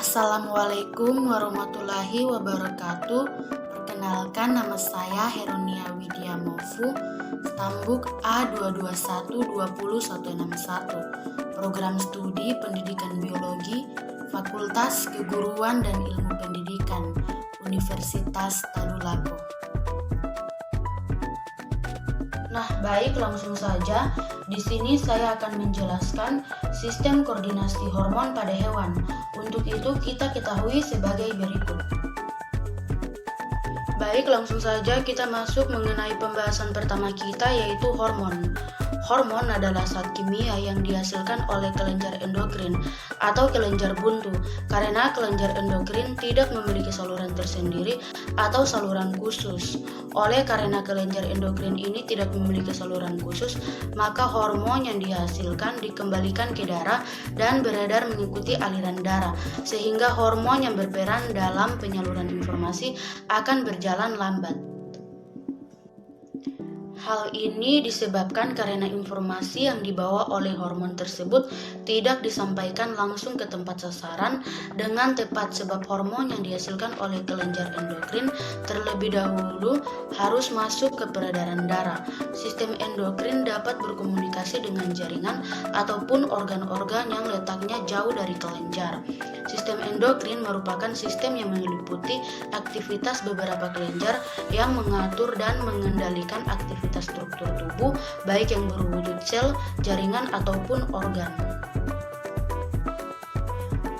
Assalamualaikum warahmatullahi wabarakatuh. Perkenalkan, nama saya Heronia Widya Mofu, Stambuk A221201161, Program Studi Pendidikan Biologi, Fakultas Keguruan dan Ilmu Pendidikan, Universitas Tadulako. Nah, baik, langsung saja. Di sini saya akan menjelaskan sistem koordinasi hormon pada hewan. Untuk itu kita ketahui sebagai berikut. Baik, langsung saja kita masuk mengenai pembahasan pertama kita, yaitu hormon. Hormon adalah zat kimia yang dihasilkan oleh kelenjar endokrin atau kelenjar buntu, karena kelenjar endokrin tidak memiliki saluran tersendiri atau saluran khusus. Karena kelenjar endokrin ini tidak memiliki saluran khusus, maka hormon yang dihasilkan dikembalikan ke darah dan beredar mengikuti aliran darah, sehingga hormon yang berperan dalam penyaluran informasi akan berjalan lambat. Hal ini disebabkan karena informasi yang dibawa oleh hormon tersebut tidak disampaikan langsung ke tempat sasaran dengan tepat, sebab hormon yang dihasilkan oleh kelenjar endokrin terlebih dahulu harus masuk ke peredaran darah. Sistem endokrin dapat berkomunikasi dengan jaringan ataupun organ-organ yang letaknya jauh dari kelenjar. Sistem endokrin merupakan sistem yang meliputi aktivitas beberapa kelenjar yang mengatur dan mengendalikan aktivitas struktur tubuh, baik yang berwujud sel, jaringan, ataupun organ.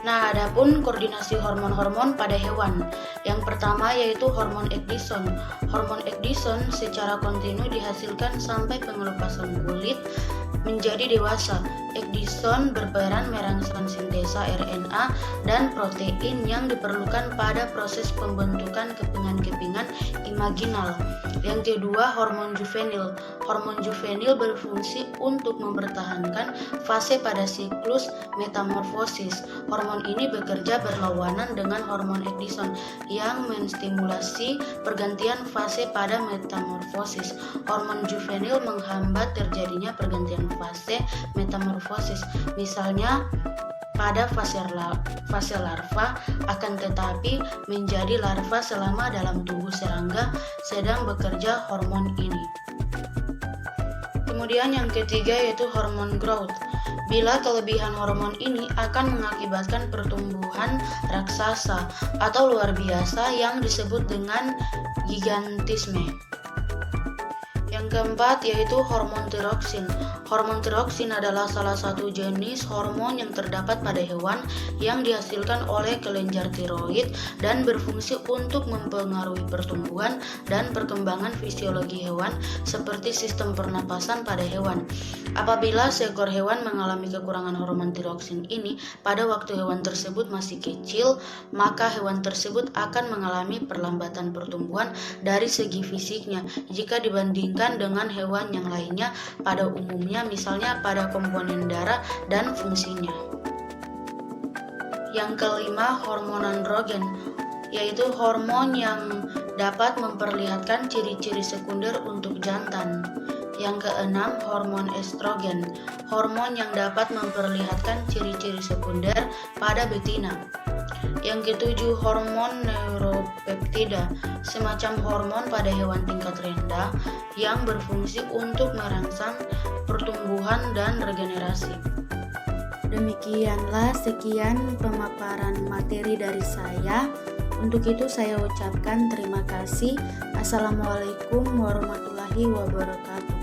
Nah, adapun koordinasi hormon-hormon pada hewan. Yang pertama yaitu hormon Ecdysone. Hormon Ecdysone secara kontinu dihasilkan sampai pengelupasan kulit menjadi dewasa. Ecdysone berperan merangsang sintesa RNA dan protein yang diperlukan pada proses pembentukan kepingan-kepingan imaginal. Yang kedua, hormon juvenil. Hormon juvenil berfungsi untuk mempertahankan fase pada siklus metamorfosis. Hormon ini bekerja berlawanan dengan hormon Ecdysone yang menstimulasi pergantian fase pada metamorfosis. Hormon juvenil menghambat terjadinya pergantian fase metamorfosis, misalnya pada fase larva, akan tetapi menjadi larva selama dalam tubuh serangga sedang bekerja hormon ini. Kemudian yang ketiga yaitu hormon growth. Bila kelebihan hormon ini akan mengakibatkan pertumbuhan raksasa atau luar biasa yang disebut dengan gigantisme. Yang keempat yaitu hormon tiroksin. Hormon tiroksin adalah salah satu jenis hormon yang terdapat pada hewan yang dihasilkan oleh kelenjar tiroid dan berfungsi untuk mempengaruhi pertumbuhan dan perkembangan fisiologi hewan seperti sistem pernapasan pada hewan. Apabila seekor hewan mengalami kekurangan hormon tiroksin ini pada waktu hewan tersebut masih kecil, maka hewan tersebut akan mengalami perlambatan pertumbuhan dari segi fisiknya jika dibandingkan dengan hewan yang lainnya pada umumnya, misalnya pada komponen darah dan fungsinya. Yang kelima, hormon androgen, yaitu hormon yang dapat memperlihatkan ciri-ciri sekunder untuk jantan. Yang keenam, hormon estrogen, hormon yang dapat memperlihatkan ciri-ciri sekunder pada betina. Yang ketujuh, hormon neuropeptida, semacam hormon pada hewan tingkat rendah yang berfungsi untuk merangsang pertumbuhan dan regenerasi. Demikianlah sekian pemaparan materi dari saya. Untuk itu saya ucapkan terima kasih. Assalamualaikum warahmatullahi wabarakatuh.